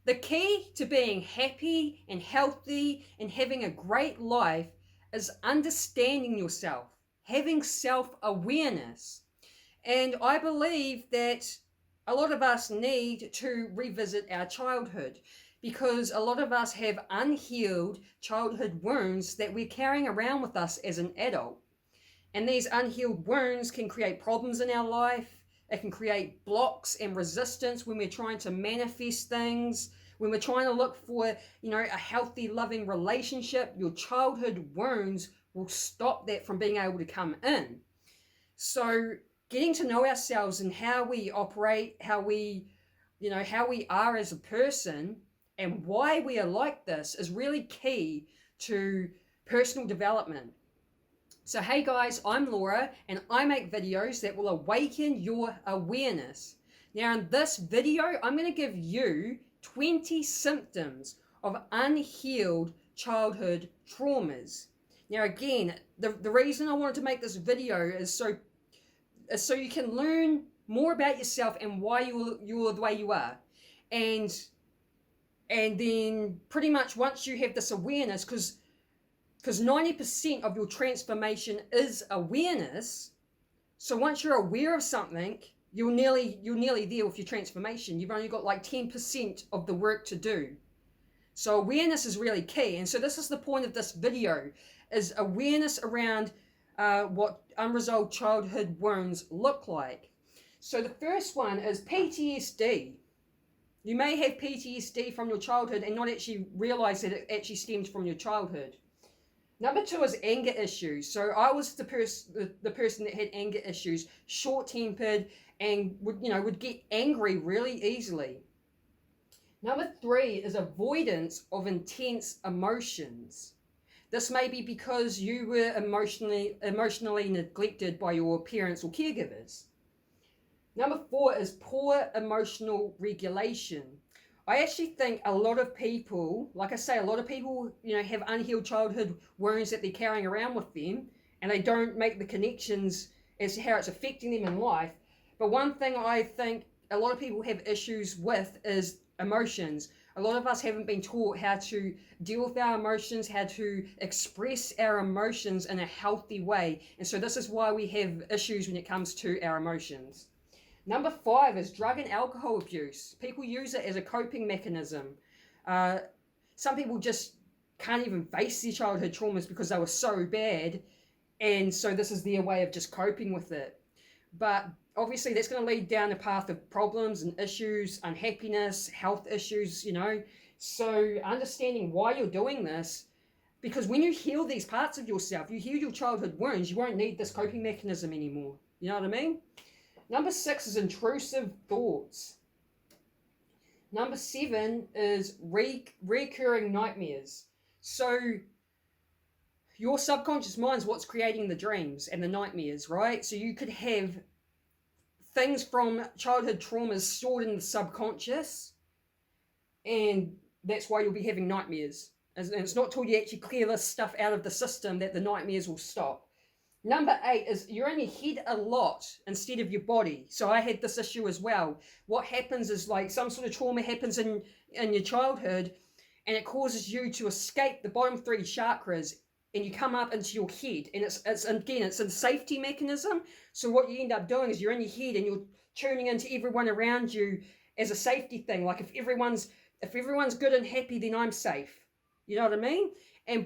The key to being happy and healthy and having a great life is understanding yourself, having self awareness. And I believe that a lot of us need to revisit our childhood because a lot of us have unhealed childhood wounds that we're carrying around with us as an adult. And these unhealed wounds can create problems in our life. It can create blocks and resistance when we're trying to manifest things, when we're trying to look for, a healthy, loving relationship. Your childhood wounds will stop that from being able to come in. So getting to know ourselves and how we operate, how we are as a person and why we are like this is really key to personal development. So hey guys, I'm Laura and I make videos that will awaken your awareness. Now in this video, I'm going to give you 20 symptoms of unhealed childhood traumas. Now again, the reason I wanted to make this video is so you can learn more about yourself and why you're the way you are. And then pretty much once you have this awareness, because 90% of your transformation is awareness. So once you're aware of something, you're nearly there with your transformation. You've only got like 10% of the work to do. So awareness is really key. And so this is the point of this video, is awareness around what unresolved childhood wounds look like. So the first one is PTSD. You may have PTSD from your childhood and not actually realize that it actually stems from your childhood. Number 2 is anger issues. So I was the person that had anger issues, short-tempered, and would get angry really easily. Number 3 is avoidance of intense emotions. This may be because you were emotionally neglected by your parents or caregivers. Number 4 is poor emotional regulation. I actually think a lot of people, like I say, have unhealed childhood wounds that they're carrying around with them, and they don't make the connections as to how it's affecting them in life. But one thing I think a lot of people have issues with is emotions. A lot of us haven't been taught how to deal with our emotions, how to express our emotions in a healthy way. And so this is why we have issues when it comes to our emotions. Number 5 is drug and alcohol abuse. People use it as a coping mechanism. Some people just can't even face their childhood traumas because they were so bad. And so this is their way of just coping with it. But obviously that's going to lead down a path of problems and issues, unhappiness, health issues, So understanding why you're doing this, because when you heal these parts of yourself, you heal your childhood wounds, you won't need this coping mechanism anymore. You know what I mean? Number 6 is intrusive thoughts. Number 7 is recurring nightmares. So your subconscious mind is what's creating the dreams and the nightmares, right? So you could have things from childhood traumas stored in the subconscious, and that's why you'll be having nightmares. And it's not till you actually clear this stuff out of the system that the nightmares will stop. Number 8 is you're in your head a lot instead of your body. So I had this issue as well. What happens is like some sort of trauma happens in your childhood, and it causes you to escape the bottom 3 chakras, and you come up into your head. And it's a safety mechanism. So what you end up doing is you're in your head and you're tuning into everyone around you as a safety thing. Like if everyone's good and happy, then I'm safe. You know what I mean?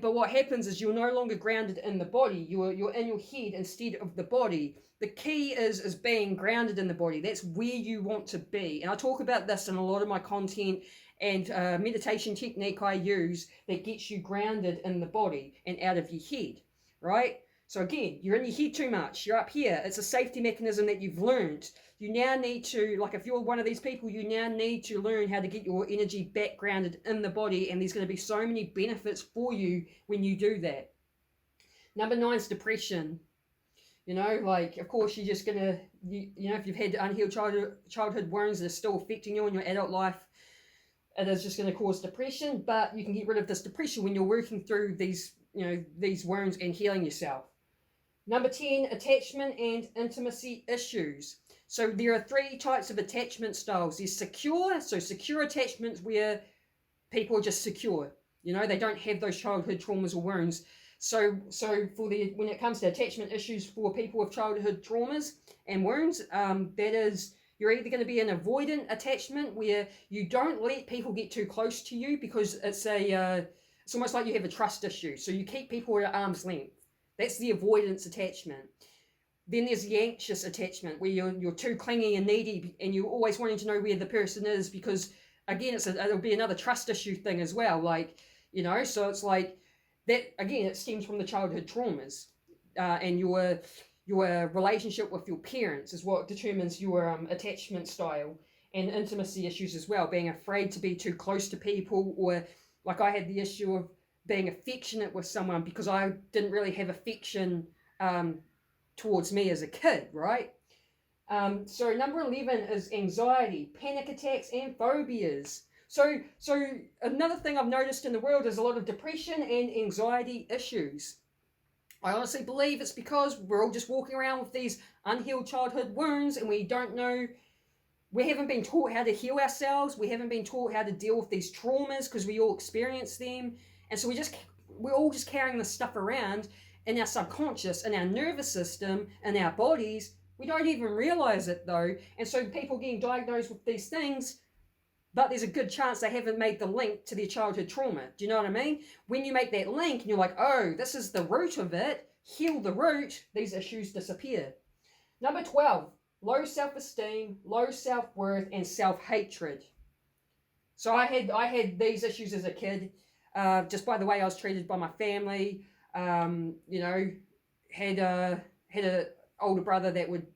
But what happens is you're no longer grounded in the body. You're in your head instead of the body. The key is being grounded in the body. That's where you want to be. And I talk about this in a lot of my content and meditation technique I use that gets you grounded in the body and out of your head, right? So again, you're in your head too much. You're up here. It's a safety mechanism that you've learned. You now need to, like if you're one of these people, you now need to learn how to get your energy back grounded in the body, and there's going to be so many benefits for you when you do that. Number 9 is depression. Of course you're just going to, if you've had unhealed childhood wounds that are still affecting you in your adult life, it is just going to cause depression, but you can get rid of this depression when you're working through these wounds and healing yourself. Number 10, attachment and intimacy issues. So there are three types of attachment styles. There's secure, so secure attachments where people are just secure. You know, they don't have those childhood traumas or wounds. So when it comes to attachment issues for people with childhood traumas and wounds, that is, you're either going to be an avoidant attachment where you don't let people get too close to you because it's almost like you have a trust issue. So you keep people at arm's length. That's the avoidance attachment. Then there's the anxious attachment where you're too clingy and needy and you're always wanting to know where the person is because, again, it'll be another trust issue thing as well. Like, you know, so it's like that, again, it stems from the childhood traumas and your relationship with your parents is what determines your attachment style, and intimacy issues as well, being afraid to be too close to people, or like I had the issue of being affectionate with someone because I didn't really have affection towards me as a kid, right? So number 11 is anxiety, panic attacks, and phobias. So another thing I've noticed in the world is a lot of depression and anxiety issues. I honestly believe it's because we're all just walking around with these unhealed childhood wounds and we haven't been taught how to heal ourselves. We haven't been taught how to deal with these traumas because we all experience them. And so we're all just carrying this stuff around in our subconscious, in our nervous system, in our bodies. We don't even realize it though. And so people getting diagnosed with these things, but there's a good chance they haven't made the link to their childhood trauma. Do you know what I mean? When you make that link and you're like, oh, this is the root of it, heal the root, these issues disappear. Number 12, low self-esteem, low self-worth, and self-hatred. So I had these issues as a kid, just by the way I was treated by my family. You know, had a older brother that would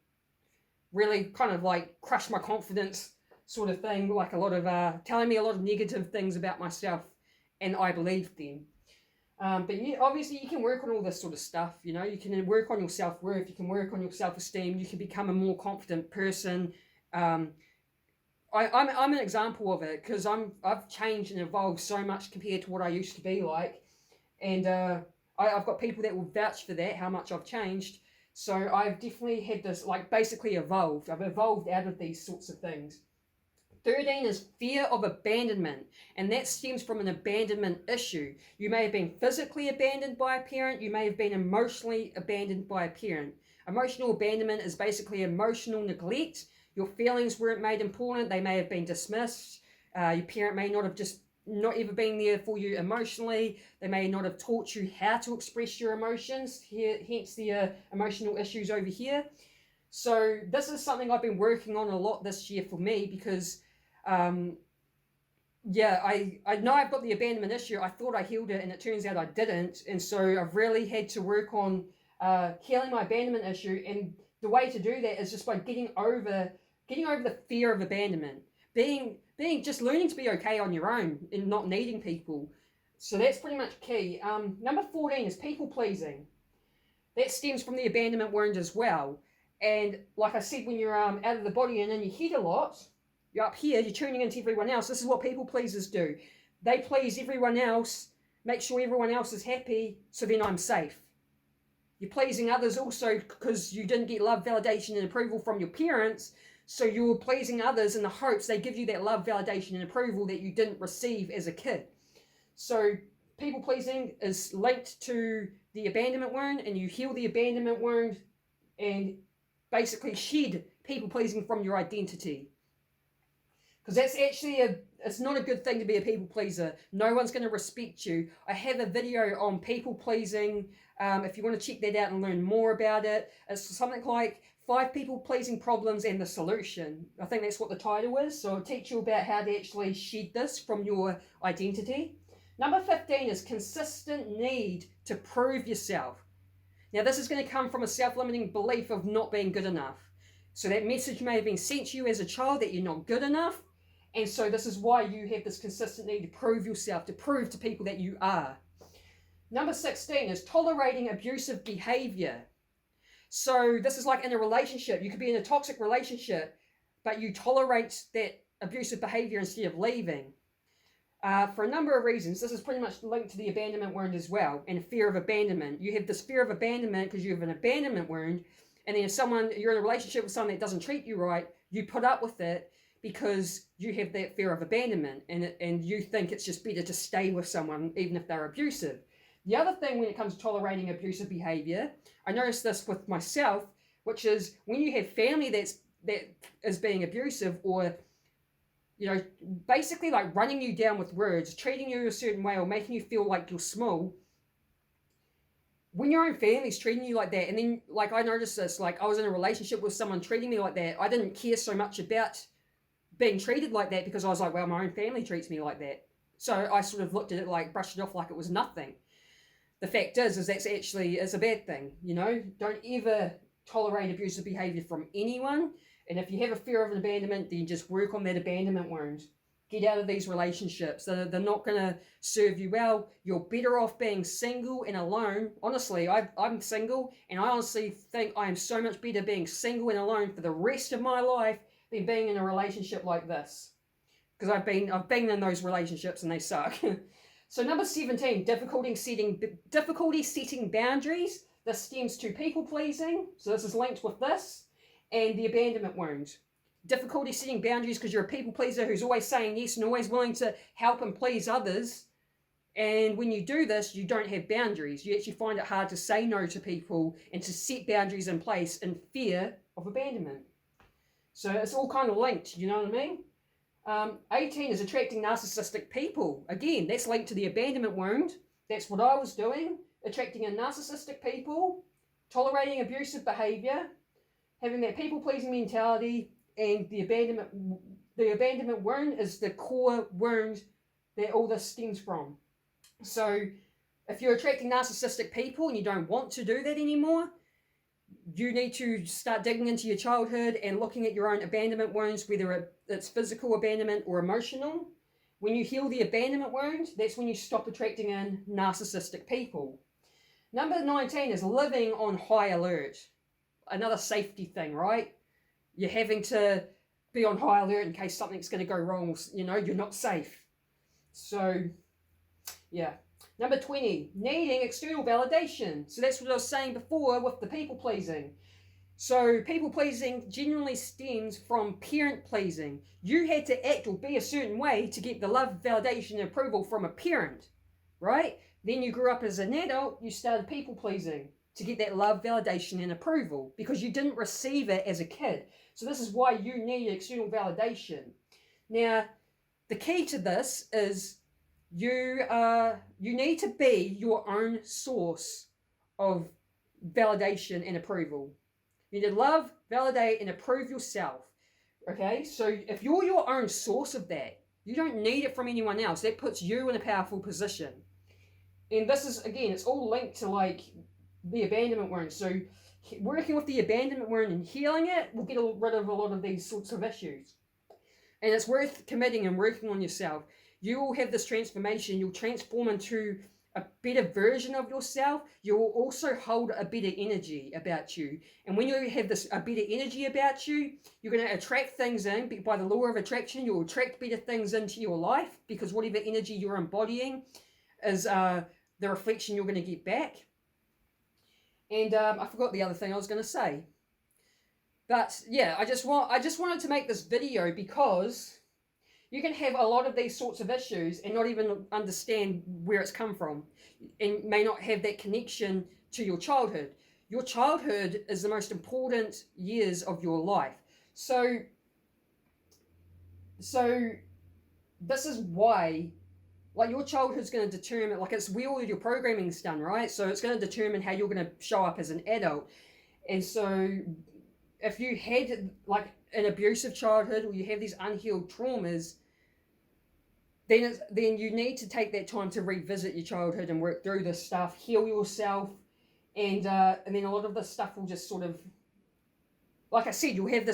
really kind of like crush my confidence, sort of thing, like a lot of telling me a lot of negative things about myself, and I believed them. But yeah, obviously you can work on all this sort of stuff. You know, you can work on your self-worth, you can work on your self-esteem, you can become a more confident person. I'm an example of it because I've changed and evolved so much compared to what I used to be like, and I've got people that will vouch for that, how much I've changed. So I've definitely had this, like, basically evolved. I've evolved out of these sorts of things. 13 is fear of abandonment, and that stems from an abandonment issue. You may have been physically abandoned by a parent, you may have been emotionally abandoned by a parent. Emotional abandonment is basically emotional neglect. Your feelings weren't made important, they may have been dismissed. Your parent may not have not ever been there for you emotionally. They may not have taught you how to express your emotions, hence the emotional issues over here. So this is something I've been working on a lot this year for me because I know I've got the abandonment issue. I thought I healed it and it turns out I didn't, and so I've really had to work on healing my abandonment issue, and the way to do that is just by getting over the fear of abandonment, being just learning to be okay on your own and not needing people. So that's pretty much key. Number 14 is people pleasing. That stems from the abandonment wound as well. And like I said, when you're out of the body and in your head a lot, you're up here, you're tuning into everyone else. This is what people pleasers do. They please everyone else, make sure everyone else is happy, so then I'm safe. You're pleasing others also because you didn't get love, validation, and approval from your parents, so you're pleasing others in the hopes they give you that love, validation, and approval that you didn't receive as a kid. So people pleasing is linked to the abandonment wound, and you heal the abandonment wound and basically shed people pleasing from your identity. Because that's actually it's not a good thing to be a people pleaser. No one's going to respect you. I have a video on people pleasing. If you want to check that out and learn more about it, it's something like 5 people pleasing problems and the solution. I think that's what the title is. So I'll teach you about how to actually shed this from your identity. Number 15 is consistent need to prove yourself. Now this is going to come from a self-limiting belief of not being good enough. So that message may have been sent to you as a child that you're not good enough. And so this is why you have this consistent need to prove yourself, to prove to people that you are. Number 16 is tolerating abusive behavior. So this is like in a relationship. You could be in a toxic relationship, but you tolerate that abusive behavior instead of leaving. For a number of reasons. This is pretty much linked to the abandonment wound as well, and fear of abandonment. You have this fear of abandonment because you have an abandonment wound, And then if you're in a relationship with someone that doesn't treat you right, you put up with it because you have that fear of abandonment, and you think it's just better to stay with someone even if they're abusive. The other thing when it comes to tolerating abusive behavior, I noticed this with myself, which is when you have family that is being abusive, or basically like running you down with words, treating you a certain way, or making you feel like you're small. When your own family's treating you like that, and then like I noticed this, like I was in a relationship with someone treating me like that, I didn't care so much about being treated like that because I was like, well, my own family treats me like that. So I sort of looked at it like, brushed it off like it was nothing. The fact is that's actually is a bad thing. Don't ever tolerate abusive behavior from anyone. And if you have a fear of an abandonment, then just work on that abandonment wound. Get out of these relationships. They're not going to serve you well. You're better off being single and alone. Honestly, I'm single, and I honestly think I am so much better being single and alone for the rest of my life than being in a relationship like this. Because I've been in those relationships and they suck. So number 17, difficulty setting boundaries. This stems to people pleasing. So this is linked with this. And the abandonment wound. Difficulty setting boundaries because you're a people pleaser who's always saying yes and always willing to help and please others. And when you do this, you don't have boundaries. You actually find it hard to say no to people and to set boundaries in place in fear of abandonment. So it's all kind of linked, you know what I mean? 18 is attracting narcissistic people. Again, that's linked to the abandonment wound. That's what I was doing. Attracting a narcissistic people, tolerating abusive behavior, having that people-pleasing mentality, and the abandonment wound is the core wound that all this stems from. So if you're attracting narcissistic people and you don't want to do that anymore, you need to start digging into your childhood and looking at your own abandonment wounds, whether it's physical abandonment or emotional. When you heal the abandonment wound, that's when you stop attracting in narcissistic people. Number 19 is living on high alert. Another safety thing, right? You're having to be on high alert in case something's going to go wrong. You're not safe. So, yeah. Number 20, needing external validation. So that's what I was saying before with the people pleasing. So people pleasing generally stems from parent pleasing. You had to act or be a certain way to get the love, validation, and approval from a parent, right? Then you grew up as an adult, you started people pleasing to get that love, validation, and approval because you didn't receive it as a kid. So this is why you need external validation. Now, the key to this is you need to be your own source of validation and approval. You need to love, validate, and approve yourself. Okay? So if you're your own source of that, you don't need it from anyone else. That puts you in a powerful position. And this is, again, it's all linked to like the abandonment wound. So working with the abandonment wound and healing it will get rid of a lot of these sorts of issues. And it's worth committing and working on yourself. You will have this transformation. You'll transform into a better version of yourself. You will also hold a better energy about you. And when you have a better energy about you, you're going to attract things in. By the law of attraction, you'll attract better things into your life because whatever energy you're embodying is the reflection you're going to get back. And I forgot the other thing I was going to say. But yeah, I just wanted to make this video because you can have a lot of these sorts of issues and not even understand where it's come from and may not have that connection to your childhood. Your childhood is the most important years of your life. So this is why, like, your childhood's going to determine, like, it's where all your programming's done, right? So it's going to determine how you're going to show up as an adult. And so if you had like an abusive childhood or you have these unhealed traumas, then you need to take that time to revisit your childhood and work through this stuff, heal yourself, and then a lot of this stuff will just sort of, like I said, you'll have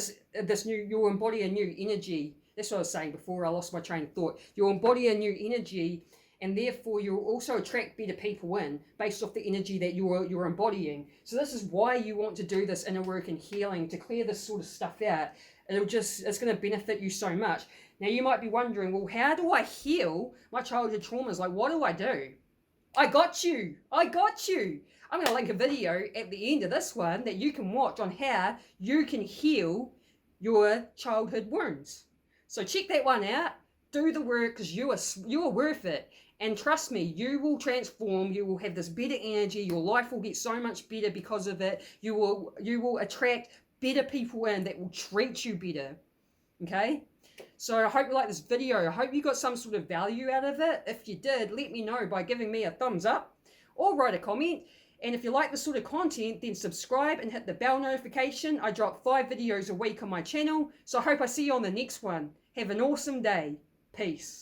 you'll embody a new energy. That's what I was saying before. I lost my train of thought. You'll embody a new energy, and therefore you'll also attract better people in based off the energy that you're embodying. So this is why you want to do this inner work and healing, to clear this sort of stuff out. It's going to benefit you so much. Now you might be wondering, well, how do I heal my childhood traumas? Like, what do I do? I got you. I got you. I'm going to link a video at the end of this one that you can watch on how you can heal your childhood wounds. So check that one out. Do the work because you are worth it. And trust me, you will transform. You will have this better energy. Your life will get so much better because of it. You will attract better people in that will treat you better. Okay? So I hope you like this video. I hope you got some sort of value out of it. If you did, let me know by giving me a thumbs up or write a comment. And if you like this sort of content, then subscribe and hit the bell notification. I drop 5 videos a week on my channel. So I hope I see you on the next one. Have an awesome day. Peace.